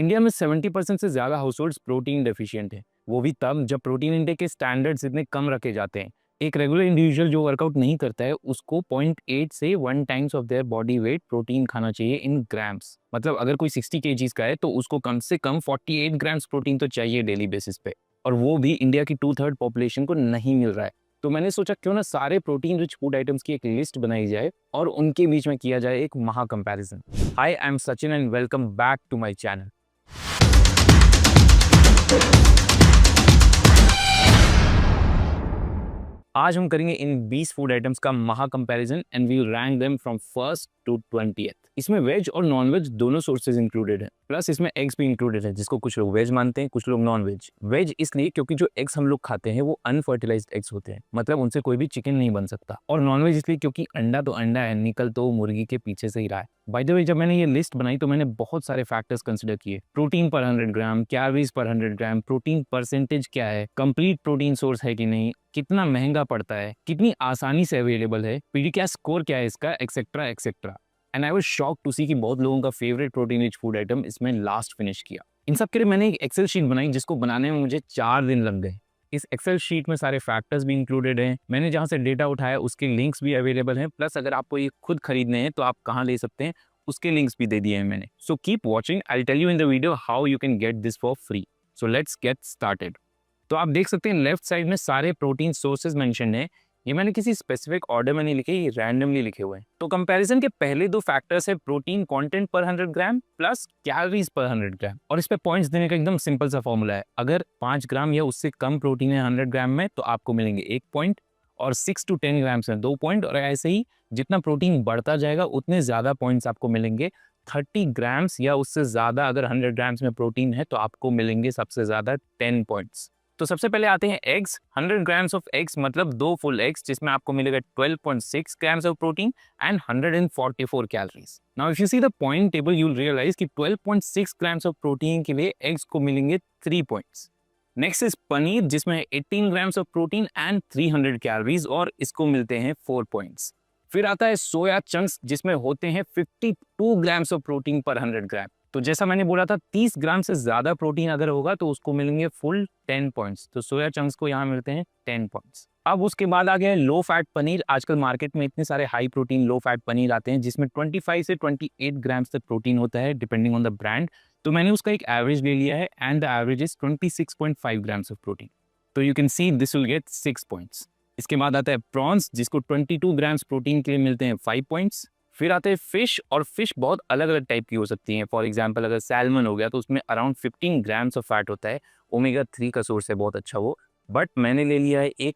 India में 70% से ज़्यादा हाउसहोल्ड्स प्रोटीन डेफिशिएंट है, वो भी तब जब प्रोटीन इंटेक के स्टैंडर्ड्स इतने कम रखे जाते हैं। एक रेगुलर इंडिविजुअल जो वर्कआउट नहीं करता है उसको 0.8 से 1 times of their body weight protein खाना चाहिए इन ग्राम्स। मतलब अगर कोई 60 केजीज का है तो उसको कम से कम 48 ग्राम्स प्रोटीन तो चाहिए डेली बेसिस पे, और वो भी इंडिया की 2/3 पॉपुलेशन को नहीं मिल रहा है। तो मैंने सोचा क्यों ना सारे प्रोटीन रिच फूड आइटम्स की एक लिस्ट बनाई जाए और उनके बीच में किया जाए एक महा comparison. Hi, I am Sachin and welcome back to my channel. आज हम करेंगे इन 20 फूड आइटम्स का महा comparison and we will rank them from first to 20th। इसमें वेज और नॉन वेज दोनों सोर्सेज इंक्लूडेड है, प्लस इसमें एग्स भी इंक्लूडेड है, जिसको कुछ लोग वेज मानते हैं, कुछ लोग नॉन वेज। वेज इसलिए क्योंकि जो एग्स हम लोग खाते हैं वो अनफर्टिलाइज्ड एग्स होते हैं, मतलब उनसे कोई भी चिकन नहीं बन सकता। और नॉन वेज इसलिए क्योंकि अंडा तो अंडा है, निकल तो मुर्गी के पीछे से ही रहा है। बाय द वे, जब मैंने ये लिस्ट बनाई तो मैंने बहुत सारे फैक्टर्स कंसिडर किए। प्रोटीन पर 100 ग्राम, कैलोरीज पर 100 ग्राम, प्रोटीन परसेंटेज क्या है, कंप्लीट प्रोटीन सोर्स है कि नहीं, कितना महंगा पड़ता है, कितनी आसानी से अवेलेबल है, पीडीकैस्ट स्कोर क्या है इसका, etcetera etcetera. And I was shocked to see कि बहुत लोगों का favourite protein rich food item इसमें लास्ट फिनिश किया। इन सब के लिए मैंने एक एक्सेल शीट बनाई जिसको बनाने में मुझे 4 दिन लग गए। इस एक्सेल शीट में सारे फैक्टर्स भी इंक्लूडेड हैं, मैंने जहां से डेटा उठाया उसके लिंक्स भी अवेलेबल हैं, प्लस अगर आपको ये खुद खरीदने हैं तो आप कहाँ ले सकते हैं उसके लिंक्स भी दे दिए हैं मैंने। So keep watching, I will tell you in the video how you can get this for free. So let's get started. तो आप देख सकते हैं लेफ्ट साइड में सारे प्रोटीन सोर्सेज मेंशन है। ये मैंने किसी स्पेसिफिक ऑर्डर में नहीं लिखे, ये रैंडमली लिखे हुए हैं। तो कंपैरिजन के पहले दो फैक्टर्स है प्रोटीन कंटेंट पर 100 ग्राम प्लस कैलोरीज पर 100 ग्राम। और इस पे पॉइंट्स देने का एकदम सिंपल सा फॉर्मूला है। अगर 5 ग्राम या उससे कम प्रोटीन है 100 ग्राम में तो आपको मिलेंगे 1 पॉइंट, और 6 to 10 ग्राम्स में 2 पॉइंट, और ऐसे ही जितना प्रोटीन बढ़ता जाएगा उतने ज्यादा पॉइंट्स आपको मिलेंगे। 30 ग्राम्स या उससे ज्यादा अगर 100 ग्राम्स में प्रोटीन है तो आपको मिलेंगे सबसे ज्यादा 10 पॉइंट्स। तो सबसे पहले आते हैं एग्स। 100 ग्राम्स ऑफ एग्स मतलब 2 फुल एग्स, जिसमें आपको मिलेगा 12.6 grams of protein and 144 calories. Now if you see the point table you will realize कि 12.6 ग्राम्स ऑफ प्रोटीन के लिए एग्स को मिलेंगे 3 पॉइंट्स। नेक्स्ट इज पनीर, जिसमें 18 grams of protein and 300 calories, और इसको मिलते हैं 4 पॉइंट्स। फिर आता है सोया चंक्स, जिसमें होते हैं 52 ग्राम्स ऑफ प्रोटीन पर 100 ग्राम। तो जैसा मैंने बोला था 30 ग्राम से ज्यादा प्रोटीन अगर होगा तो उसको मिलेंगे फुल 10 पॉइंट्स। तो सोया चंक्स को यहाँ मिलते हैं 10 पॉइंट्स। अब उसके बाद आ गया लो फैट पनीर। आजकल मार्केट में इतने सारे हाई प्रोटीन लो फैट पनीर आते हैं जिसमें 25 से 28 ग्राम्स तक प्रोटीन होता है डिपेंडिंग ऑन द ब्रांड। तो मैंने उसका एक एवरेज ले लिया है and the average is 26.5 grams of protein. तो you can see this will get 6 points. इसके बाद आता है प्रॉन्स, जिसको 22 ग्राम्स प्रोटीन के लिए मिलते हैं 5 पॉइंट्स। फिर आते हैं फिश, और फिश बहुत अलग अलग टाइप की हो सकती हैं। फॉर एग्जांपल अगर सैल्मन हो गया तो उसमें अराउंड 15 ग्राम्स ऑफ फैट होता है। ओमेगा 3 का सोर्स है बहुत अच्छा वो। बट मैंने ले लिया है एक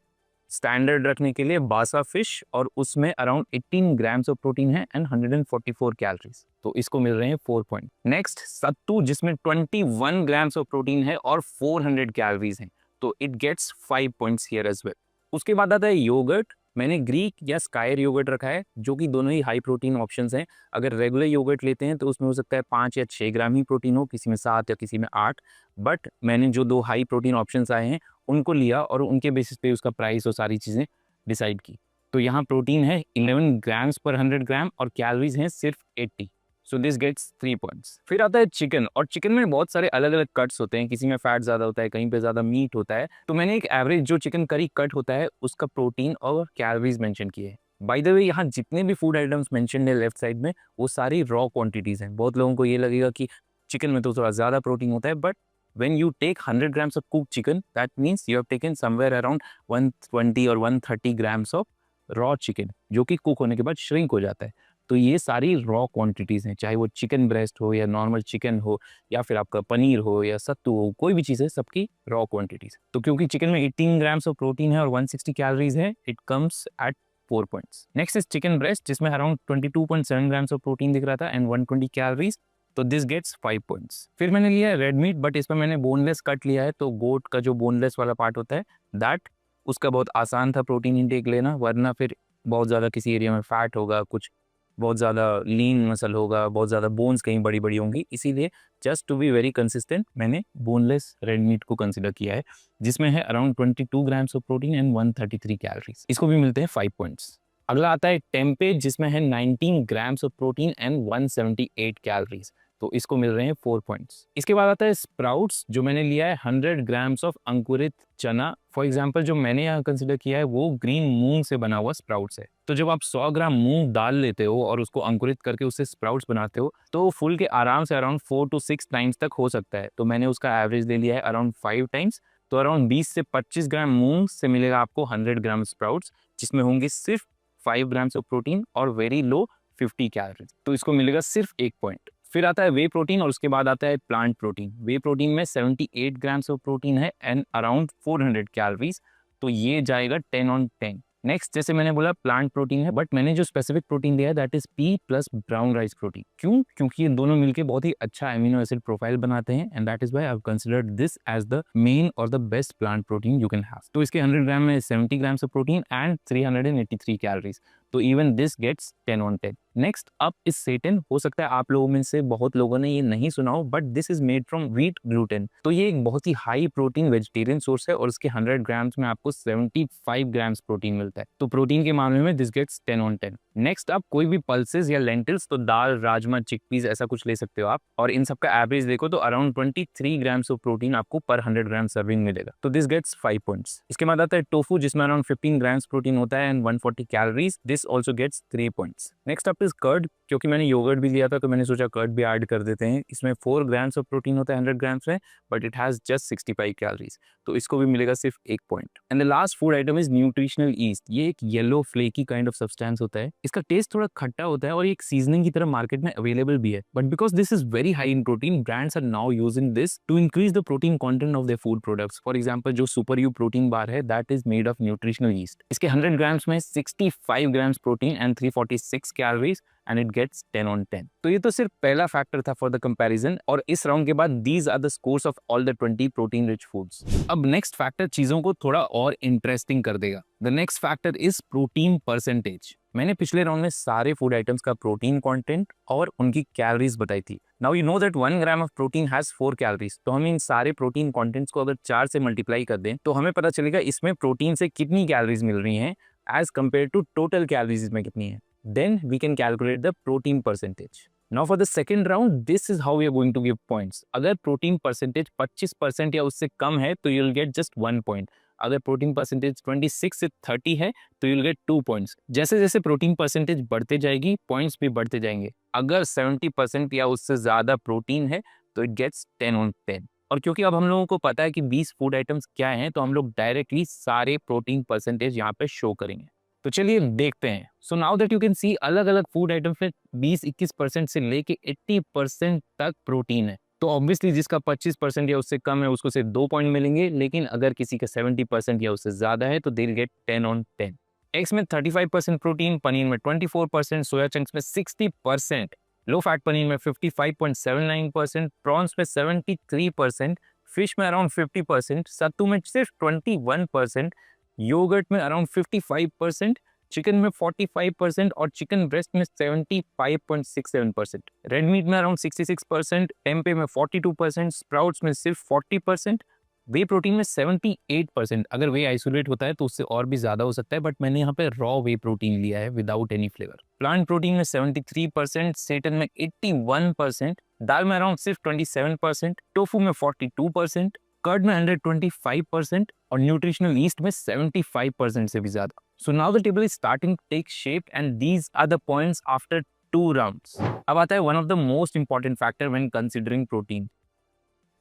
स्टैंडर्ड रखने के लिए बासा फिश, और उसमें अराउंड 18 ग्राम्स ऑफ प्रोटीन है एंड 144 कैलोरीज। तो इसको मिल रहे हैं 4 पॉइंट। नेक्स्ट सत्तू, जिसमें 21 ग्राम्स ऑफ प्रोटीन है और 400 कैलोरीज हैं, तो it gets 5 points here as well. उसके बाद आता है योगर्ट। मैंने ग्रीक या स्कायर योगर्ट रखा है, जो कि दोनों ही हाई प्रोटीन ऑप्शंस हैं। अगर रेगुलर योगर्ट लेते हैं तो उसमें हो सकता है 5 या 6 ग्राम ही प्रोटीन हो, किसी में 7 या किसी में 8। बट मैंने जो 2 हाई प्रोटीन ऑप्शंस आए हैं उनको लिया और उनके बेसिस पे उसका प्राइस और सारी चीज़ें डिसाइड की। तो यहाँ प्रोटीन है 11 ग्राम्स पर 100 ग्राम और कैलोरीज हैं सिर्फ 80। So this gets 3 points. फिर आता है चिकन, और चिकन में बहुत सारे अलग अलग कट्स होते हैं, किसी में फैट ज़्यादा होता है, कहीं पे ज़्यादा मीट होता है। तो मैंने एक एवरेज जो चिकन करी कट होता है उसका प्रोटीन और कैलोरीज मेंशन किए हैं। बाय द वे, यहाँ जितने भी फूड आइटम्स मेंशन है लेफ्ट साइड में वो सारी रॉ क्वांटिटीज़ हैं। बहुत लोगों को ये लगेगा कि चिकन में तो थोड़ा ज़्यादा प्रोटीन होता है, but when you take 100 grams of cooked chicken, that means you have taken somewhere around 120 और 130 grams of raw chicken, जो कि कुक होने के बाद श्रिंक हो जाता है। तो ये सारी रॉ क्वांटिटीज हैं, चाहे वो चिकन ब्रेस्ट हो या नॉर्मल चिकन हो या फिर आपका पनीर हो या सत्तू हो, कोई भी चीज़ है, सबकी रॉ क्वांटिटीज। तो क्योंकि चिकन में 18 ग्राम्स ऑफ प्रोटीन है और 160 कैलोरीज है, it comes at 4 points. Next is chicken breast, जिसमें अराउंड 22.7 ग्राम्स ऑफ प्रोटीन दिख रहा था एंड 120 कैलोरीज। तो दिस गेट्स 5 पॉइंट्स। फिर मैंने लिया है रेड मीट, बट इसमें मैंने बोनलेस कट लिया है। तो गोट का जो बोनलेस वाला पार्ट होता है दैट उसका बहुत आसान था प्रोटीन इंटेक लेना, वरना फिर बहुत ज़्यादा किसी एरिया में फैट होगा, कुछ बहुत ज़्यादा लीन मसल होगा, बहुत ज़्यादा बोन्स कहीं बड़ी बड़ी होंगी। इसीलिए just to be very consistent मैंने बोनलेस रेड मीट को कंसिडर किया है, जिसमें है around 22 grams of protein and 133 calories. इसको भी मिलते हैं 5 पॉइंट्स। अगला आता है टेम्पे, जिसमें है 19 grams of protein and 178 calories. तो इसको मिल रहे हैं 4 पॉइंट्स। इसके बाद आता है स्प्राउट्स, जो मैंने लिया है 100 ग्राम्स ऑफ अंकुरित चना। फॉर एग्जाम्पल जो मैंने यहाँ कंसिडर किया है वो ग्रीन मूंग से बना हुआ स्प्राउट्स है। तो जब आप 100 ग्राम मूंग दाल लेते हो और उसको अंकुरित करके उससे स्प्राउट्स बनाते हो तो फुल के आराम से अराउंड 4 to 6 टाइम्स तक हो सकता है। तो मैंने उसका एवरेज ले लिया है अराउंड 5 टाइम्स। तो अराउंड 20 से 25 ग्राम मूंग से मिलेगा आपको 100 ग्राम स्प्राउट्स, जिसमें होंगे सिर्फ 5 ग्राम्स ऑफ प्रोटीन और वेरी लो 50 कैलोरीज। तो इसको मिलेगा सिर्फ 1 पॉइंट। फिर आता है वे प्रोटीन और उसके बाद आता है प्लांट प्रोटीन। वे प्रोटीन में 78 ग्राम्स ऑफ प्रोटीन है एंड अराउंड 400 कैलोरीज, तो ये जाएगा 10 on 10। नेक्स्ट, जैसे मैंने बोला प्लांट प्रोटीन है, बट मैंने जो स्पेसिफिक प्रोटीन दिया है that is P plus brown rice protein. क्यों? क्योंकि ये दोनों मिलके बहुत ही अच्छा एमिनो एसिड प्रोफाइल बनाते हैं and that is why I have considered this as the main और the best plant protein you can have. तो इसके 100 ग्राम में 70 grams of protein and 383 calories, तो even this gets 10 on 10। Next up is seitan. हो सकता है आप लोगों में से बहुत लोगों ने ये नहीं सुना हो, but this is made from wheat gluten. तो ये एक बहुत ही हाई प्रोटीन वेजिटेरियन सोर्स है और इसके 100 ग्राम्स में आपको 75 ग्राम्स प्रोटीन मिलता है। तो प्रोटीन के मामले में दिस गेट्स 10 on 10। नेक्स्ट आप कोई भी पल्सेस या लेंटिल्स, तो दाल, राजमा, चिकपीस ऐसा कुछ ले सकते हो आप, और इन सब का एवरेज देखो तो अराउंड 23 ग्राम्स ऑफ प्रोटीन आपको पर 100 ग्राम सर्विंग मिलेगा। तो दिस गेट्स 5 पॉइंट्स। इसके बाद आता है टोफू, जिसमें अराउंड 15 ग्राम्स प्रोटीन होता है and 140 calories. This also gets 3 points. Next up is curd. क्योंकि मैंने योगर्ट भी लिया था तो मैंने सोचा कर्ड भी ऐड कर देते हैं। इसमें 4 ग्राम्स ऑफ प्रोटीन होता है 100 ग्राम्स में, but it has just 65 calories, तो इसको भी मिलेगा सिर्फ 1 point. And the last food item is nutritional east. ये एक yellow flaky kind of substance होता है। इसका टेस्ट थोड़ा खट्टा होता है और एक सीजनिंग की तरह मार्केट में अवेलेबल भी है, but because this is very high in protein, brands are now using this to increase the protein content of their food products. For example जो सुपर यू प्रोटीन बार है that is made of nutritional yeast. इसके 100 grams में 65 grams protein and 346 calories and it gets 10 on 10। तो ये तो सिर्फ पहला factor था फॉर द कंपैरिजन, और इस राउंड के बाद these are the scores of all the 20 protein rich foods. अब नेक्स्ट फैक्टर चीजों को थोड़ा और इंटरेस्टिंग कर देगा। The next factor is protein percentage. मैंने पिछले राउंड में सारे फूड आइटम्स का प्रोटीन कंटेंट और उनकी कैलोरीज बताई थी। Now you know that 1 gram of protein has 4 calories. तो हम इन सारे प्रोटीन कंटेंट्स को अगर 4 से मल्टीप्लाई कर दें तो हमें पता चलेगा इसमें प्रोटीन से कितनी कैलोरीज मिल रही हैं as compare to total calories इसमें कितनी है। Then we can calculate the protein percentage. Now for the second round, this is how we are going to give points. अगर protein percentage 25% या उससे कम है तो you'll get just 1 point. अगर protein percentage 26 से 30 है तो you'll get 2 points. जैसे जैसे protein percentage बढ़ते जाएगी points भी बढ़ते जाएंगे। अगर 70% या उससे ज़्यादा प्रोटीन है तो it gets 10 on 10। और क्योंकि अब हम लोगों को पता है कि 20 फूड आइटम्स क्या हैं तो हम लोग डायरेक्टली सारे प्रोटीन परसेंटेज यहाँ पे शो करेंगे। तो चलिए देखते हैं। So now that you can सी अलग अलग फूड आइटम्स में 20-21% से लेके 80% तक प्रोटीन है। तो ऑब्वियसली जिसका 25% या उससे कम है उसको सिर्फ 2 पॉइंट मिलेंगे, लेकिन अगर किसी का 70% या उससे ज्यादा है तो they will get 10 on 10। Eggs में 35% प्रोटीन, पनीर में 24%, सोया चंक्स में 60%, लो फैट पनीर में 55.79%, प्रॉन्स में 73%, फिश में अराउंड 50%, सत्तू में सिर्फ 21%, योगर्ट में अराउंड 55%, चिकन में 45% और चिकन ब्रेस्ट में 75.67%, रेड मीट में अराउंड 66%, टेम्पे में 42%, स्प्राउट्स में सिर्फ 40%, वे प्रोटीन में 78%। अगर वे आइसोलेट होता है तो उससे और भी ज्यादा हो सकता है, बट मैंने यहाँ पे रॉ वे प्रोटीन लिया है without any flavour. Plant protein में 73%, सेटन में 81%, दाल में अराउंड सिर्फ 27%, टोफू में 42%, कर्ड में 125% और न्यूट्रिशनल ईस्ट में 75% से भी ज्यादा। So now the table is starting to take shape and these are the points after 2 rounds. अब आता है one of the most important factor when considering protein,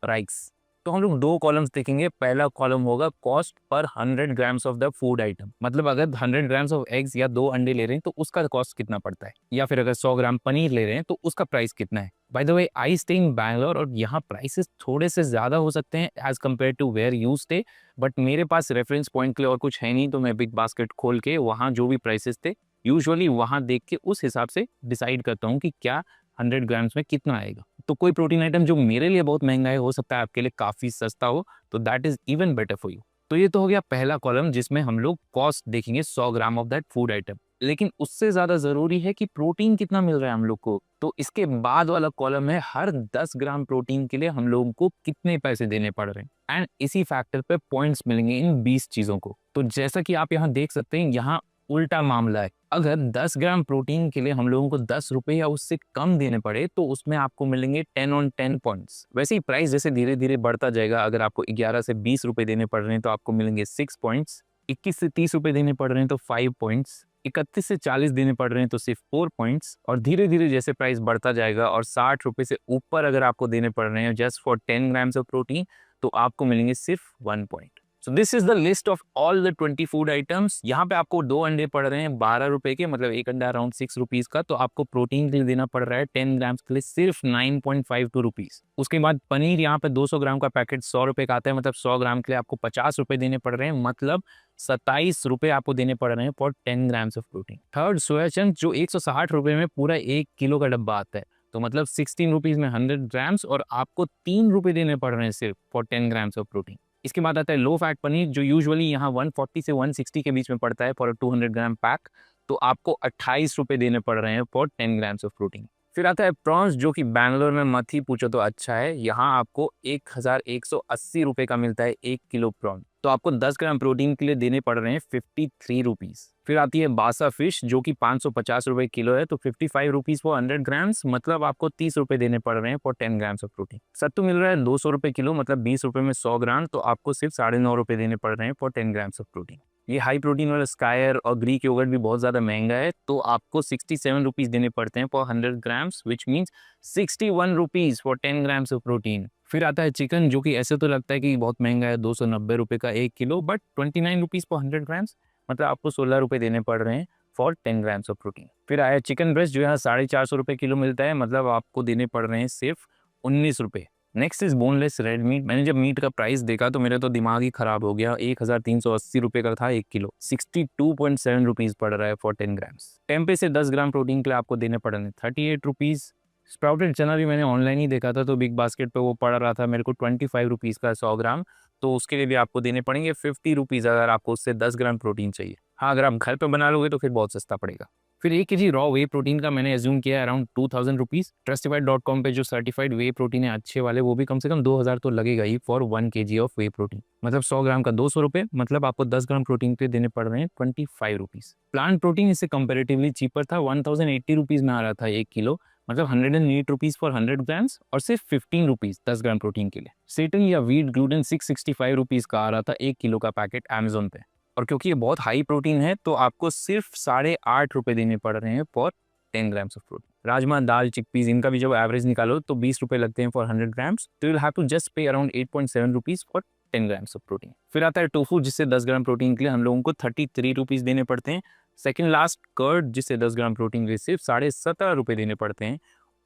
price. तो हम लोग 2 कॉलम्स देखेंगे। पहला कॉलम होगा cost per 100 grams of the food item, मतलब अगर 100 ग्राम्स ऑफ एग्स या 2 अंडे ले रहे हैं तो उसका कॉस्ट कितना पड़ता है, या फिर अगर 100 ग्राम पनीर ले रहे हैं तो उसका प्राइस कितना है। By the way I stay in Bangalore और यहाँ प्राइसेस थोड़े से ज्यादा हो सकते हैं as compare to where you stay, but मेरे पास रेफरेंस पॉइंट के लिए और कुछ है नहीं, तो मैं बिग बास्केट खोल के वहाँ जो भी प्राइसेस थे यूजुअली वहाँ देख के उस हिसाब से डिसाइड करता हूँ कि क्या 100 ग्राम्स में कितना आएगा। तो कोई प्रोटीन आइटम जो मेरे लिए बहुत महंगा है हो सकता है आपके लिए काफी सस्ता हो, तो that is even better for you. तो ये तो हो गया पहला कॉलम जिसमें हम लोग कॉस्ट देखेंगे 100 gram of that food item, लेकिन उससे ज्यादा जरूरी है कि प्रोटीन कितना मिल रहा है हम लोग को। तो इसके बाद वाला कॉलम है हर 10 ग्राम प्रोटीन के लिए हम लोगों को कितने पैसे देने पड़ रहे हैं, एंड इसी फैक्टर पे पॉइंट्स मिलेंगे इन 20 चीजों को। तो जैसा कि आप यहाँ देख सकते हैं, यहाँ उल्टा मामला है। अगर 10 ग्राम प्रोटीन के लिए हम लोगों को 10 रुपए या उससे कम देने पड़े तो उसमें आपको मिलेंगे 10 ऑन 10 पॉइंट्स। वैसे ही प्राइस जैसे धीरे धीरे बढ़ता जाएगा, अगर आपको 11 से 20 रुपए देने पड़ रहे हैं तो आपको मिलेंगे 6 पॉइंट्स, 21 से 30 रुपए देने पड़ रहे हैं तो 5 पॉइंट्स, 31 से 40 देने पड़ रहे हैं तो सिर्फ 4 पॉइंट्स, और धीरे धीरे जैसे प्राइस बढ़ता जाएगा और 60 रुपए से ऊपर अगर आपको देने पड़ रहे हैं just for 10 grams of protein तो आपको मिलेंगे सिर्फ 1 point. So this is the list of all the 20 food items. यहाँ पे आपको 2 अंडे पड़ रहे हैं 12 रुपए के, मतलब एक अंडा अराउंड 6 रुपीज का, तो आपको प्रोटीन के लिए देना पड़ रहा है 10 ग्राम्स के लिए सिर्फ 9.52 रुपीज। उसके बाद पनीर यहाँ पे 200 ग्राम का पैकेट 100 रुपए का आता है, मतलब 100 ग्राम के लिए आपको 50 रुपए देने पड़ रहे हैं, मतलब 27 रुपए आपको देने पड़ रहे हैं for 10 grams of protein. Third soya chunks जो 160 रुपए में पूरा 1 किलो का डब्बा आता है, तो मतलब 16 रुपीज में 100 ग्राम्स, और आपको 3 रुपए देने पड़ रहे हैं सिर्फ फॉर 10 ग्राम्स ऑफ प्रोटीन। इसके बाद आता है लो फैट पनीर जो यूजुअली यहाँ 140 से 160 के बीच में पड़ता है फॉर 200 ग्राम पैक, तो आपको 28 रुपए देने पड़ रहे हैं फॉर 10 ग्राम्स ऑफ प्रोटीन। फिर आता है प्रॉन्स जो कि बैंगलोर में मत ही पूछो तो अच्छा है, यहाँ आपको 1180 रुपए का मिलता है 1 किलो प्रॉन, तो आपको 10 ग्राम प्रोटीन के लिए देने पड़ रहे हैं 53 रुपीज। फिर आती है बासा फिश जो कि 550 रुपए किलो है, तो 55 रुपीज फॉर 100 ग्राम्स, मतलब आपको 30 रुपए देने पड़ रहे हैं फॉर 10 ग्राम्स ऑफ प्रोटीन। सत्तू मिल रहा है 200 रुपए किलो, मतलब 20 रुपए में 100 ग्राम, तो आपको सिर्फ 9.5 रुपए देने पड़ रहे हैं फॉर 10 ग्राम्स ऑफ प्रोटीन। ये हाई प्रोटीन वाला स्कायर और ग्रीक योगर्ट भी बहुत ज़्यादा महंगा है, तो आपको 67 रुपीज़ देने पड़ते हैं for 100 grams, which means 61 rupees for 10 grams of protein. फिर आता है चिकन जो कि ऐसे तो लगता है कि बहुत महंगा है, 290 रुपये का 1 kilo, but 29 rupees for 100 grams, मतलब आपको 16 रुपये देने पड़ रहे हैं फॉर 10 ग्राम्स ऑफ प्रोटीन। फिर आया चिकन ब्रेस्ट जो यहाँ 450 रुपये किलो मिलता है, मतलब आपको देने पड़ रहे हैं सिर्फ 19 रुपये। Next is boneless red meet. मैंने जब मीट का प्राइस देखा तो मेरा तो दिमाग ही खराब हो गया, 1380 रुपये का था 1 किलो, 62.7 रुपीज़ पड़ रहा है फॉर 10 ग्राम्स। टेम्पे से 10 ग्राम प्रोटीन के लिए आपको देने पड़ रहे हैं 38 रुपीज़। स्प्राउटेड चना भी मैंने ऑनलाइन ही देखा था, तो बिग बास्केट पे वो पड़ रहा था मेरे को 25 रुपीज़ का 100 ग्राम, तो उसके लिए भी आपको देने पड़ेंगे 50 रुपीज़ अगर आपको उससे 10 ग्राम प्रोटीन चाहिए। हाँ, अगर आप घर पे बना लोगे तो फिर बहुत सस्ता पड़ेगा। फिर 1 केजी रॉ वे प्रोटीन का मैंने एज्यूम किया है अराउंड 2000 रुपीज़। ट्रस्टिफाइड.com पे जो सर्टिफाइड वे प्रोटीन है अच्छे वाले, वो भी कम से कम 2000 तो लगेगा ही for 1 KG of whey protein, मतलब 100 ग्राम का 200 रुपये, मतलब आपको 10 ग्राम प्रोटीन के देने पड़ रहे हैं 25 रुपीज़। प्लांट प्रोटीन इससे कंपेरेटिवली चीपर था, 1080 रुपीज़ में आ रहा था 1 किलो, मतलब 108 रुपीज़ फॉर 100 ग्राम्स, और सिर्फ 15 रुपीज़ 10 ग्राम प्रोटीन के लिए। सेटन या व्हीट ग्लूटेन 665 रुपीज़ का आ रहा था 1 किलो का पैकेट अमेजोन पे, और क्योंकि ये बहुत हाई प्रोटीन है तो आपको सिर्फ 8.5 रुपये देने पड़ रहे हैं for 10 grams of protein. Rajma, dal, chickpeas, इनका भी जब एवरेज निकालो तो 20 रुपये लगते हैं फॉर 100 ग्राम्स, तो you have to just pay around 8.7 rupees for 10 grams of protein. फिर आता है टोफू जिससे 10 ग्राम प्रोटीन के लिए हम लोगों को 33 रुपीज़ देने पड़ते हैं। सेकेंड लास्ट कर्ड जिससे 10 ग्राम प्रोटीन के लिए सिर्फ 17.5 रुपये देने पड़ते हैं।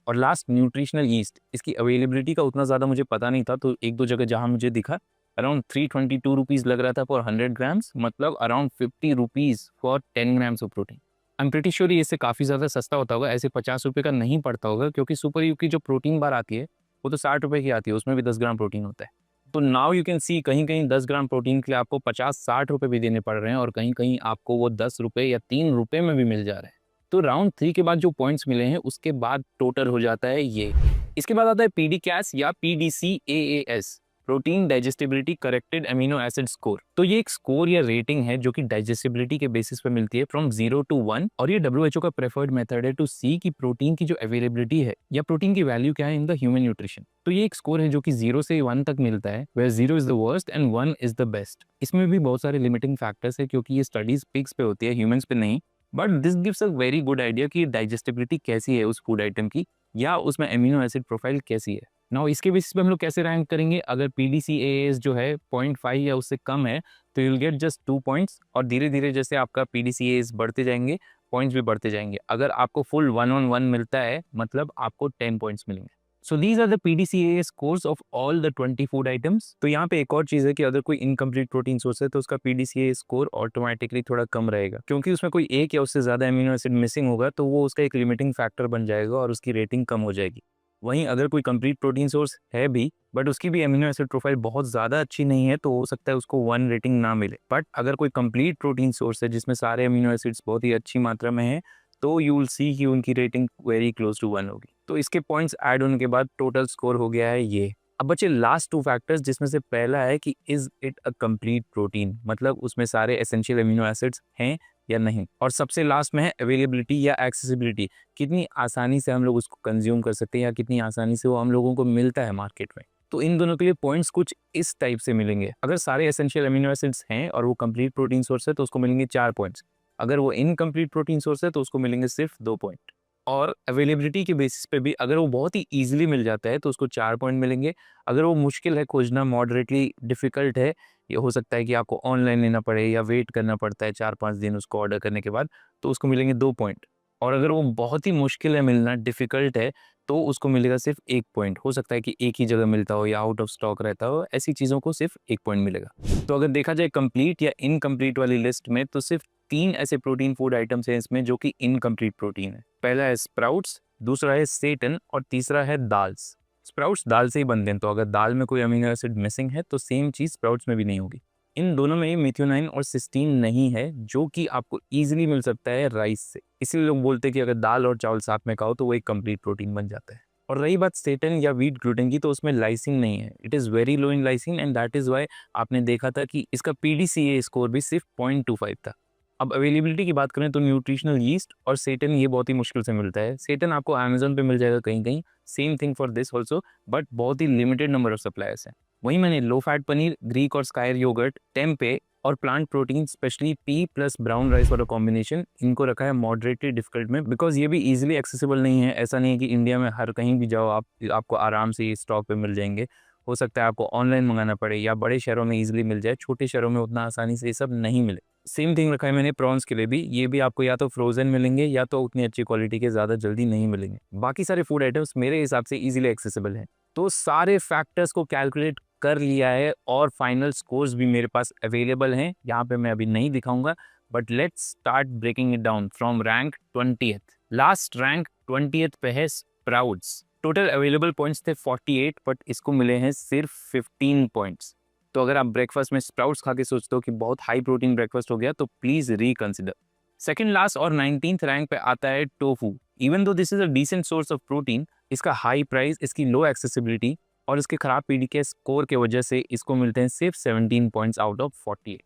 और लास्ट न्यूट्रिशनल ईस्ट, इसकी अवेलेबिलिटी का उतना ज़्यादा मुझे पता नहीं था, तो एक दो जगह जहाँ मुझे दिखा अराउंड 322 रुपीज़ लग रहा था फॉर 100 ग्राम्स, मतलब around 50 rupees for 10 grams of protein. I am pretty sure इससे काफ़ी ज़्यादा सस्ता होता होगा, ऐसे 50 रुपये का नहीं पड़ता होगा, क्योंकि सुपर यू की जो प्रोटीन बार आती है वो तो 60 रुपये की आती है, उसमें भी 10 ग्राम प्रोटीन होता है। तो नाउ यू कैन सी कहीं कहीं 10 ग्राम प्रोटीन के लिए आपको 50-60 रुपये भी देने पड़ रहे हैं, और कहीं कहीं आपको वो 10 रुपये या 3 रुपये में भी मिल जा रहा है। तो राउंड 3 के बाद जो पॉइंट्स मिले हैं उसके बाद टोटल हो जाता है ये। इसके बाद आता है PDCAS या PDCAAS, protein digestibility corrected amino acid score. तो ये एक स्कोर या रेटिंग है जो कि डाइजेस्टिबिलिटी के बेसिस पे मिलती है फ्रॉम 0 to 1, और ये WHO का प्रेफर्ड मेथड है टू सी कि प्रोटीन की जो अवेलेबिलिटी है या प्रोटीन की वैल्यू क्या है इन द ह्यूमन न्यूट्रिशन। तो ये एक स्कोर है जो कि 0 से 1 तक मिलता है, where 0 is the worst and 1 is the best. इसमें भी बहुत सारे लिमिटिंग फैक्टर्स है क्योंकि ये स्टडीज पिग्स पे होती है, ह्यूमंस पे नहीं, but this gives a very good idea कि डाइजेस्टिबिलिटी कैसी है उस फूड आइटम की, या उसमें एमिनो एसिड प्रोफाइल कैसी है। नाउ इसके बेसिस पे हम लोग कैसे रैंक करेंगे, अगर PDCAAS जो है 0.5 या उससे कम है तो यूल गेट जस्ट 2 पॉइंट्स, और धीरे धीरे जैसे आपका PDCAAS बढ़ते जाएंगे पॉइंट्स भी बढ़ते जाएंगे। अगर आपको फुल 1 on 1 मिलता है मतलब आपको 10 पॉइंट्स मिलेंगे। So these are the PDCAAS scores of all the 20 food items. तो यहाँ पे एक और चीज़ है कि अगर कोई इनकम्प्लीट प्रोटीन सोर्स है तो उसका PDCAAS स्कोर ऑटोमेटिकली थोड़ा कम रहेगा, क्योंकि उसमें कोई एक या उससे ज़्यादा अमीनो एसिड मिसिंग होगा तो वो उसका एक लिमिटिंग फैक्टर बन जाएगा और उसकी रेटिंग कम हो जाएगी। वहीं अगर कोई कंप्लीट प्रोटीन सोर्स है भी बट उसकी भी एमिनो एसिड प्रोफाइल बहुत ज़्यादा अच्छी नहीं है तो हो सकता है उसको 1 रेटिंग ना मिले। बट अगर कोई कंप्लीट प्रोटीन सोर्स है जिसमें सारे अमीनो एसिड्स बहुत ही अच्छी मात्रा में है तो यू विल सी कि उनकी रेटिंग वेरी क्लोज टू 1 होगी। तो इसके पॉइंट्स ऐड होने के बाद टोटल स्कोर हो गया है ये। अब बचे लास्ट 2 फैक्टर्स, जिसमें से पहला है कि is it a complete protein, मतलब उसमें सारे एसेंशियल अमीनो एसिड्स हैं या नहीं। और सबसे लास्ट में है अवेलेबिलिटी या एक्सेसिबिलिटी, कितनी आसानी से हम लोग उसको कंज्यूम कर सकते हैं या कितनी आसानी से वो हम लोगों को मिलता है मार्केट में। तो इन दोनों के लिए पॉइंट्स कुछ इस टाइप से मिलेंगे। अगर सारे एसेंशियल अमीनो एसिड्स हैं और वो कंप्लीट प्रोटीन सोर्स है तो उसको मिलेंगे 4 पॉइंट्स। अगर वो इनकम्प्लीट प्रोटीन सोर्स है तो उसको मिलेंगे सिर्फ 2 पॉइंट। और अवेलेबिलिटी के बेसिस पे भी अगर वो बहुत ही ईजिली मिल जाता है तो उसको 4 पॉइंट मिलेंगे। अगर वो मुश्किल है खोजना, मॉडरेटली डिफिकल्ट है, ये हो सकता है कि आपको ऑनलाइन लेना पड़े या वेट करना पड़ता है 4-5 दिन उसको ऑर्डर करने के बाद, तो उसको मिलेंगे 2 पॉइंट। और अगर वो बहुत ही मुश्किल है मिलना, डिफिकल्ट है, तो उसको मिलेगा सिर्फ 1 पॉइंट। हो सकता है कि एक ही जगह मिलता हो या आउट ऑफ स्टॉक रहता हो, ऐसी चीज़ों को सिर्फ 1 पॉइंट मिलेगा। तो अगर देखा जाए कंप्लीट या इनकम्प्लीट वाली लिस्ट में, तो सिर्फ 3 ऐसे प्रोटीन फूड आइटम्स हैं इसमें जो कि इनकम्प्लीट प्रोटीन है। पहला है स्प्राउट्स, दूसरा है सेटन और तीसरा है दाल्स। स्प्राउट्स दाल से ही बनते हैं, तो अगर दाल में कोई अमीनो एसिड मिसिंग है तो सेम चीज़ स्प्राउट्स में भी नहीं होगी। इन दोनों में मेथियोनाइन और सिस्टीन नहीं है, जो कि आपको ईजिली मिल सकता है राइस से। इसीलिए लोग बोलते हैं कि अगर दाल और चावल साथ में खाओ तो वो एक कंप्लीट प्रोटीन बन जाता है। और रही बात सेटन या व्हीट ग्लूटेन की, तो उसमें लाइसिन नहीं है। It is very low in lysine and that is why आपने देखा था कि इसका पीडीसीए स्कोर भी सिर्फ 0.25 था। अब अवेलेबिलिटी की बात करें तो न्यूट्रिशनल यीस्ट और सेटन ये बहुत ही मुश्किल से मिलता है। सेटन आपको अमेज़न पे मिल जाएगा कहीं-कहीं, same thing for this also, but बहुत ही लिमिटेड नंबर ऑफ सप्लायर्स हैं। वहीं मैंने लो फैट पनीर, ग्रीक और स्कायर योगर्ट, टेम्पे और plant protein specially P plus brown rice वाला कॉम्बिनेशन, इनको रखा है मॉडरेटली डिफिकल्ट में, बिकॉज ये भी इजीली एक्सेसिबल नहीं है। ऐसा नहीं है कि इंडिया में हर कहीं भी जाओ आपको आराम से ये स्टॉक पे मिल जाएंगे। हो सकता है आपको ऑनलाइन मंगाना पड़े या बड़े शहरों में इजीली मिल जाए, छोटे शहरों में उतना आसानी से ये सब नहीं मिले। सेम थिंग रखा है मैंने प्रॉन्स के लिए भी। ये भी आपको या तो फ्रोजन मिलेंगे या तो उतनी अच्छी क्वालिटी के ज़्यादा जल्दी नहीं मिलेंगे। बाकी सारे फूड आइटम्स मेरे हिसाब से इजीली एक्सेसिबल हैं। तो सारे फैक्टर्स को कैलकुलेट कर लिया है और फाइनल स्कोर्स भी मेरे पास अवेलेबल हैं। यहाँ पे मैं अभी नहीं दिखाऊंगा, but let's start breaking it down from rank 20th। Last rank 20th पे है स्प्राउट्स। टोटल अवेलेबल पॉइंट्स थे 48, बट इसको मिले हैं सिर्फ 15 पॉइंट्स। तो अगर आप ब्रेकफास्ट में स्प्राउट्स खा के सोचते हो कि बहुत हाई प्रोटीन ब्रेकफास्ट हो गया, तो प्लीज रिकंसिडर। सेकंड लास्ट और 19th रैंक पे आता है tofu. Even though this is a decent source of protein, इसका हाई प्राइस, इसकी लो एक्सेसिबिलिटी और इसके खराब पीडीके स्कोर के वजह से इसको मिलते हैं सिर्फ 17 points out of 48।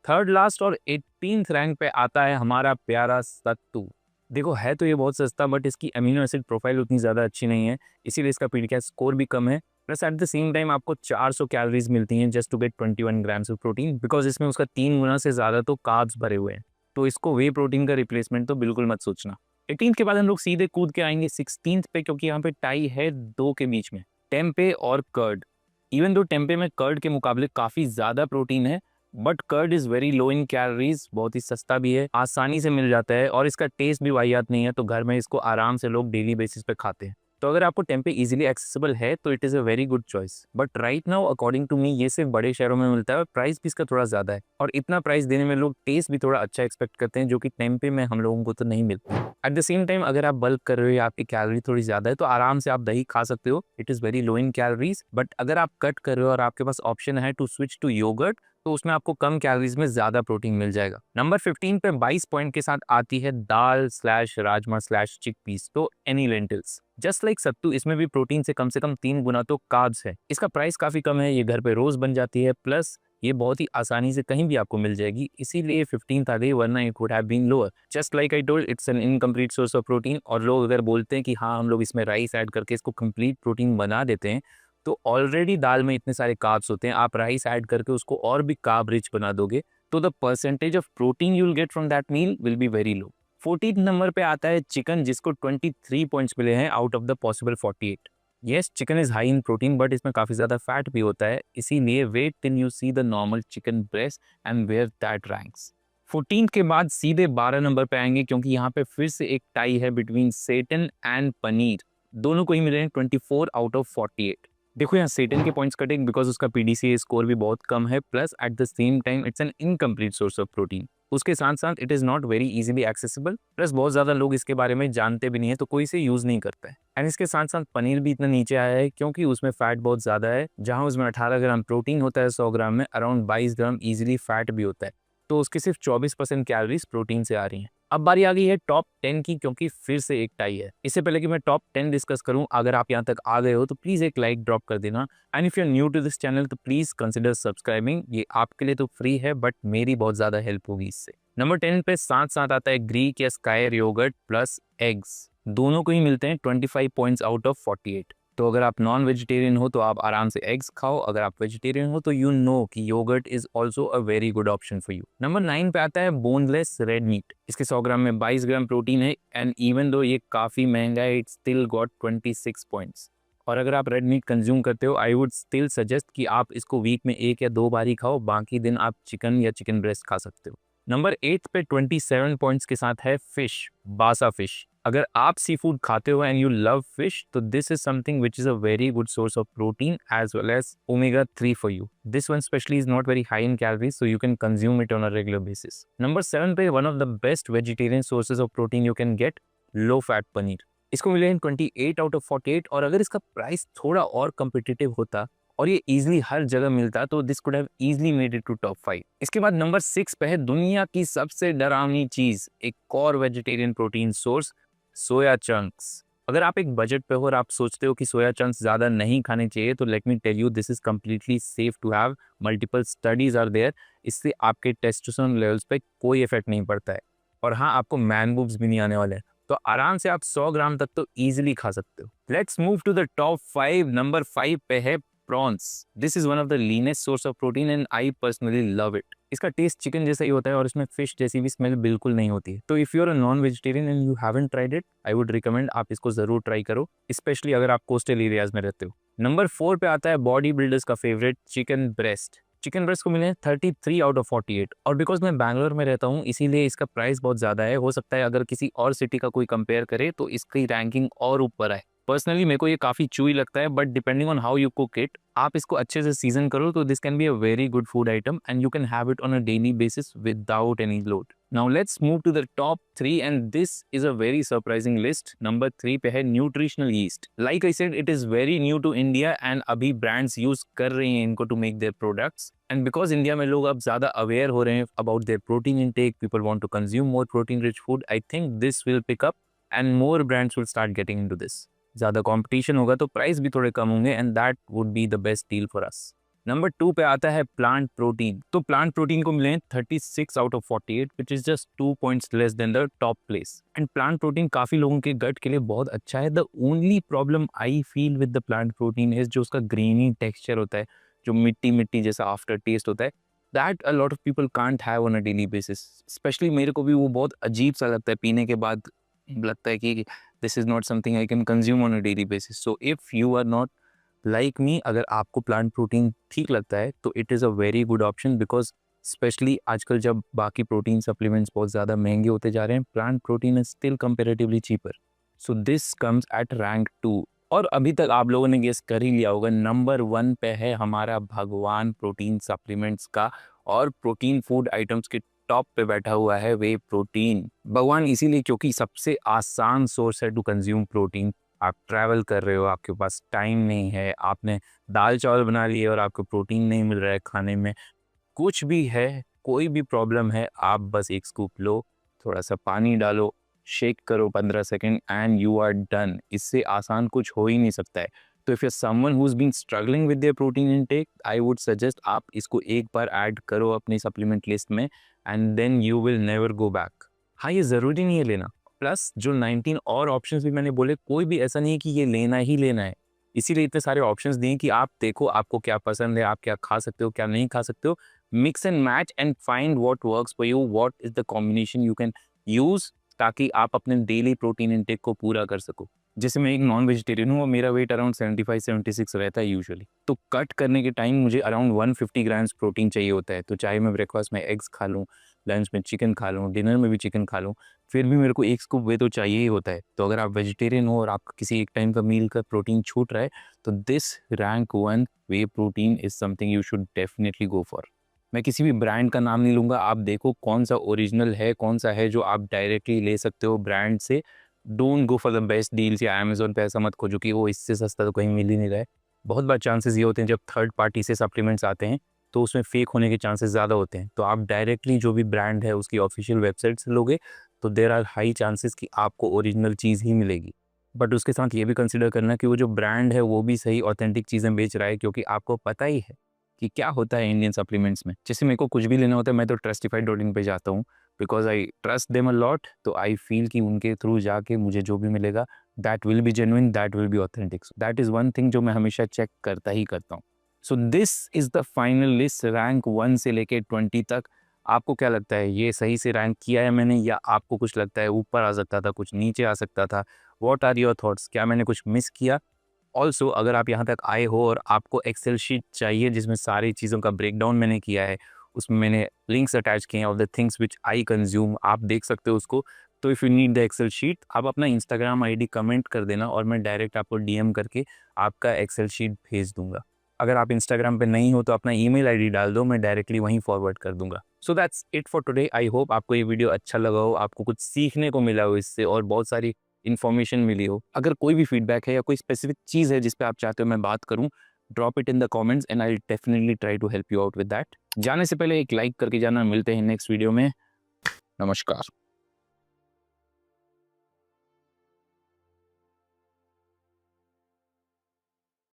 Third last और 18th रैंक पे आता है हमारा प्यारा सत्तू। देखो है तो ये बहुत सस्ता, बट इसकी अमीनो एसिड प्रोफाइल उतनी ज़्यादा अच्छी नहीं है, इसीलिए इसका पीडीके स्कोर भी कम है। Plus at the same time आपको 400 कैलोरीज मिलती हैं just to get 21 grams of protein, because इसमें उसका 3 गुना से ज़्यादा तो कार्ब्स भरे हुए हैं। तो इसको वे प्रोटीन का रिप्लेसमेंट तो बिल्कुल मत सोचना। 18th के बाद हम लोग सीधे कूद के आएंगे 16th पे, क्योंकि यहाँ पे टाई है 2 के बीच में, टेम्पे और कर्ड। इवन दो टेम्पे में कर्ड के मुकाबले काफ़ी ज़्यादा प्रोटीन है, but curd is very low in calories, बहुत ही सस्ता भी है, आसानी से मिल जाता है और इसका टेस्ट भी वाहियात नहीं है, तो घर में इसको आराम से लोग डेली बेसिस पे खाते हैं। तो अगर आपको टेम्पे इजीली एक्सेसिबल है तो it is a very good choice. But right now according to me ये सिर्फ बड़े शहरों में मिलता है और प्राइस भी इसका थोड़ा ज़्यादा है, और इतना प्राइस देने में लोग टेस्ट भी थोड़ा अच्छा एक्सपेक्ट करते हैं, जो कि टेम्पे में हम लोगों को तो नहीं मिलता। एट द सेम टाइम अगर आप बल्क कर रहे हो या आपकी कैलोरी थोड़ी ज़्यादा है तो आराम से आप दही खा सकते हो, it is very low in calories. But अगर आप कट कर रहे हो और आपके पास ऑप्शन है टू स्विच टू योगर्ट, तो उसमें आपको कम कैलोरीज में ज़्यादा प्रोटीन मिल जाएगा। नंबर 15 पे 22 पॉइंट के साथ आती है दाल स्लैश राजमा स्लैश चिक पीस, तो एनी लेंटिल्स। जस्ट लाइक सत्तू, इसमें भी प्रोटीन से कम 3 गुना तो कार्ब्स है। इसका प्राइस काफ़ी कम है, ये घर पे रोज़ बन जाती है, प्लस ये बहुत ही आसानी से कहीं भी आपको मिल जाएगी, इसीलिए 15th आ गई, वरना it would have been lower. Just like I told, it's an incomplete source of protein. और लोग अगर बोलते हैं कि हाँ हम लोग इसमें राइस ऐड करके इसको कंप्लीट प्रोटीन बना देते हैं, तो ऑलरेडी दाल में इतने सारे कार्ब्स होते हैं, आप राइस ऐड करके उसको और भी कार्ब रिच बना दोगे, तो the percentage of protein you will get from that meal will be very low. 14th number पे आता है चिकन, जिसको 23 पॉइंट्स मिले हैं out of the possible 48। Yes, chicken is high in protein, but इसमें काफ़ी ज़्यादा फैट भी होता है, इसीलिए wait till you see the normal chicken breast and where that ranks. 14th के बाद सीधे 12 नंबर पे आएंगे, क्योंकि यहाँ पे फिर से एक टाई है बिटवीन सेटन एंड पनीर। दोनों को ही मिले हैं 24 आउट ऑफ 48। देखो यहाँ सेटन के पॉइंट्स कटे बिकॉज उसका पीडीसीए स्कोर भी बहुत कम है, plus at the same time it's an incomplete source of protein. उसके साथ साथ it is not very easily accessible, plus बहुत ज़्यादा लोग इसके बारे में जानते भी नहीं है, तो कोई इसे यूज़ नहीं करता है। एंड इसके साथ साथ पनीर भी इतना नीचे आया है क्योंकि उसमें फैट बहुत ज़्यादा है। जहाँ उसमें 18 ग्राम प्रोटीन होता है 100 ग्राम में, अराउंड 22 ग्राम ईजिली फैट भी होता है, तो उसकी सिर्फ 24% कैलोरीज प्रोटीन से आ रही हैं। अब बारी आ गई है टॉप 10 की, क्योंकि फिर से एक टाई है। इससे पहले कि मैं टॉप 10 डिस्कस करूं, अगर आप यहां तक आ गए हो तो प्लीज़ एक लाइक ड्रॉप कर देना। And if you are new to this channel तो प्लीज़ कंसिडर सब्सक्राइबिंग। ये आपके लिए तो फ्री है, बट मेरी बहुत ज़्यादा हेल्प होगी इससे। नंबर 10 पे साथ साथ आता है ग्रीक या स्कायर योगर्ट प्लस एग्स, दोनों को ही मिलते हैं 25 पॉइंट्स आउट ऑफ 48। तो अगर आप नॉन वेजिटेरियन हो तो आप आराम से एग्स खाओ, अगर आप वेजिटेरियन हो तो यू नो कि yogurt is also a very good option for you. Number 9 पे आता है बोनलेस रेड मीट। इसके 100 ग्राम में 22 ग्राम प्रोटीन है एंड इवन दो ये काफ़ी महंगा है, इट स्टिल गॉट 26 पॉइंट्स। और अगर आप रेड मीट कंज्यूम करते हो आई वुड स्टिल सजेस्ट कि आप इसको वीक में 1 या 2 बार ही खाओ, बाकी दिन आप चिकन या चिकन ब्रेस्ट खा सकते हो। नंबर 8 पे 27 पॉइंट्स के साथ है फिश, बासा फिश। अगर आप सी फूड खाते हो एंड यू लव फिश तो this is something which is a very good source of protein as well as omega 3 for you. This one specially is not very high in calories so you can consume it on a regular basis. Number 7 पे one of the best vegetarian sources of protein you can get, low fat paneer. इसको मिले हैं 28 out of 48 और अगर इसका price थोड़ा और competitive होता और ये इजीली हर जगह मिलता तो this could have easily made it to top 5। इसके बाद नंबर 6 पे है दुनिया की सबसे डरावनी चीज, एक और vegetarian protein source, soya chunks. अगर आप एक बजट पे हो और आप सोचते हो कि सोया चंक्स ज़्यादा नहीं खाने चाहिए तो let me tell you this is completely safe to have, multiple studies are there. इससे आपके टेस्टोस्टेरोन लेवल्स पे कोई इफेक्ट नहीं पड़ता है और हाँ आपको मैन बूब्स भी नहीं आने वाले हैं, तो आराम से आप 100 ग्राम तक तो इजीली खा सकते हो। Let's move to the top 5। Number 5 पे है prawns. This is one of the leanest source of protein and I personally love it. इसका टेस्ट चिकन जैसा ही होता है और इसमें फिश जैसी भी स्मेल बिल्कुल नहीं होती है। तो if you are a non vegetarian and you haven't tried it I would recommend आप इसको जरूर ट्राई करो, स्पेशली अगर आप कोस्टल एरियाज में रहते हो। नंबर 4 पे आता है बॉडी बिल्डर्स का favourite, chicken breast. Chicken breast को मिले हैं 33 आउट ऑफ 48 और बिकॉज मैं बैंगलोर में रहता हूँ इसीलिए इसका प्राइस बहुत ज़्यादा है। हो सकता है अगर किसी और सिटी का कोई कंपेयर करे तो इसकी रैंकिंग और ऊपर आए। पर्सनली मेरे को ये काफ़ी चूई लगता है but depending on how you cook it, आप इसको अच्छे से सीजन करो तो this can be a very good food item and you can have it on a daily basis without any load. Now let's move to the top 3 and this is a very surprising list. Number 3 पे है nutritional yeast. Like I said it is very new to India and अभी brands use कर रहे हैं इनको to make their products and because India में लोग अब ज़्यादा अवेयर हो रहे हैं about their protein intake, people want to consume more protein rich food, I think this will pick up and more brands will start getting into this. ज़्यादा competition होगा तो प्राइस भी थोड़े कम होंगे and that would be the best deal for us. Number 2 पे आता है प्लांट प्रोटीन। तो प्लांट प्रोटीन को मिले हैं 36 out of 48 which is just 2 points less than the top place and plant protein काफ़ी लोगों के गट के लिए बहुत अच्छा है। The only problem I feel with the plant protein is जो उसका ग्रेनी टेक्सचर होता है, जो मिट्टी मिट्टी जैसा आफ्टर टेस्ट होता है, that a lot of people can't have on a daily basis. Specially मेरे को भी वो बहुत अजीब सा लगता है पीने के बाद, लगता है कि this is not something I can consume on a daily basis. So if you are not like me, अगर आपको प्लांट प्रोटीन ठीक लगता है तो it is a very good option because specially आजकल जब बाकी प्रोटीन सप्लीमेंट्स बहुत ज़्यादा महंगे होते जा रहे हैं, plant protein is still comparatively cheaper. So this comes at rank 2 और अभी तक आप लोगों ने गेस कर ही लिया होगा नंबर 1 पे है हमारा भगवान प्रोटीन सप्लीमेंट्स का और प्रोटीन फूड आइटम्स के टॉप पे बैठा हुआ है वे प्रोटीन। भगवान इसीलिए क्योंकि सबसे आसान सोर्स है टू कंज्यूम प्रोटीन। आप ट्रैवल कर रहे हो, आपके पास टाइम नहीं है, आपने दाल चावल बना लिए और आपको प्रोटीन नहीं मिल रहा है खाने में, कुछ भी है, कोई भी प्रॉब्लम है, आप बस एक स्कूप लो, थोड़ा सा पानी डालो, शेक करो 15 second and you are done. इससे आसान कुछ हो ही नहीं सकता है। तो if you someone who is been struggling with their protein intake I would suggest आप इसको एक बार ऐड करो अपनी सप्लीमेंट लिस्ट में and then you will never go back. हाँ, ये ज़रूरी नहीं है लेना, प्लस जो 19 और ऑप्शंस भी मैंने बोले कोई भी ऐसा नहीं है कि ये लेना ही लेना है, इसीलिए इतने सारे ऑप्शंस दिए कि आप देखो आपको क्या पसंद है, आप क्या खा सकते हो, क्या नहीं खा सकते हो, mix and match and find what works for you, what is the combination you can use ताकि आप अपने डेली प्रोटीन इनटेक को पूरा कर सको। जैसे मैं एक नॉन वेजिटेरियन हूँ और मेरा वेट अराउंड 75-76 रहता है यूजुअली, तो कट करने के टाइम मुझे अराउंड 150 ग्राम्स प्रोटीन चाहिए होता है। तो चाहे मैं ब्रेकफास्ट में एग्स खा लूँ, लंच में चिकन खा लूँ, डिनर में भी चिकन खा लूँ, फिर भी मेरे को एक स्कूप वे तो चाहिए ही होता है। तो अगर आप वेजिटेरियन हो और आपका किसी एक टाइम का मील का प्रोटीन छूट रहा है तो this rank 1 way protein is something you should definitely go for. मैं किसी भी ब्रांड का नाम नहीं लूँगा, आप देखो कौन सा ओरिजिनल है, कौन सा है जो आप डायरेक्टली ले सकते हो ब्रांड से। Don't go for the best deals या अमेज़न पे ऐसा मत खोजो कि वो इससे सस्ता तो कहीं मिल ही नहीं रहा है। बहुत बार चांसेस ये होते हैं जब थर्ड पार्टी से सप्लीमेंट्स आते हैं तो उसमें फेक होने के चांसेस ज़्यादा होते हैं। तो आप डायरेक्टली जो भी ब्रांड है उसकी ऑफिशियल वेबसाइट से लोगे तो देयर आर हाई चांसेस कि आपको ओरिजिनल चीज़ ही मिलेगी। बट उसके साथ ये भी कंसिडर करना कि वो जो ब्रांड है वो भी सही ऑथेंटिक चीज़ें बेच रहा है, क्योंकि आपको पता ही है कि क्या होता है इंडियन सप्लीमेंट्स में। जैसे मेरे को कुछ भी लेना होता है मैं तो ट्रस्टिफाइड.in पे जाता हूँ, because I trust them a lot, तो आई फील कि उनके थ्रू जाके मुझे जो भी मिलेगा that will be genuine, that will be authentic. That is one thing जो मैं हमेशा चेक करता ही करता हूँ। So this is the final list rank 1 से लेके 20 तक। आपको क्या लगता है, ये सही से रैंक किया है मैंने, या आपको कुछ लगता है ऊपर आ सकता था, कुछ नीचे आ सकता था? What are your thoughts? क्या मैंने कुछ मिस किया? ऑल्सो अगर आप यहाँ तक आए हो और आपको एक्सेल शीट चाहिए जिसमें सारी चीज़ों का ब्रेकडाउन मैंने किया है, उसमें मैंने लिंक्स अटैच किए हैं of the things which I consume, आप देख सकते हो उसको। तो if you need the excel sheet, आप अपना इंस्टाग्राम आईडी कमेंट कर देना और मैं डायरेक्ट आपको डीएम करके आपका एक्सेल शीट भेज दूंगा। अगर आप इंस्टाग्राम पे नहीं हो तो अपना ईमेल आईडी डाल दो, मैं डायरेक्टली वहीं फॉरवर्ड कर दूंगा। So that's it for today. I hope आपको ये वीडियो अच्छा लगा हो, आपको कुछ सीखने को मिला हो इससे और बहुत सारी इन्फॉर्मेशन मिली हो। अगर कोई भी फीडबैक है या कोई स्पेसिफिक चीज़ है जिस पे आप चाहते हो मैं बात करूं, drop it in the comments and I will definitely try to help you out with that. जाने से पहले एक लाइक करके जाना। मिलते हैं नेक्स्ट वीडियो में। नमस्कार।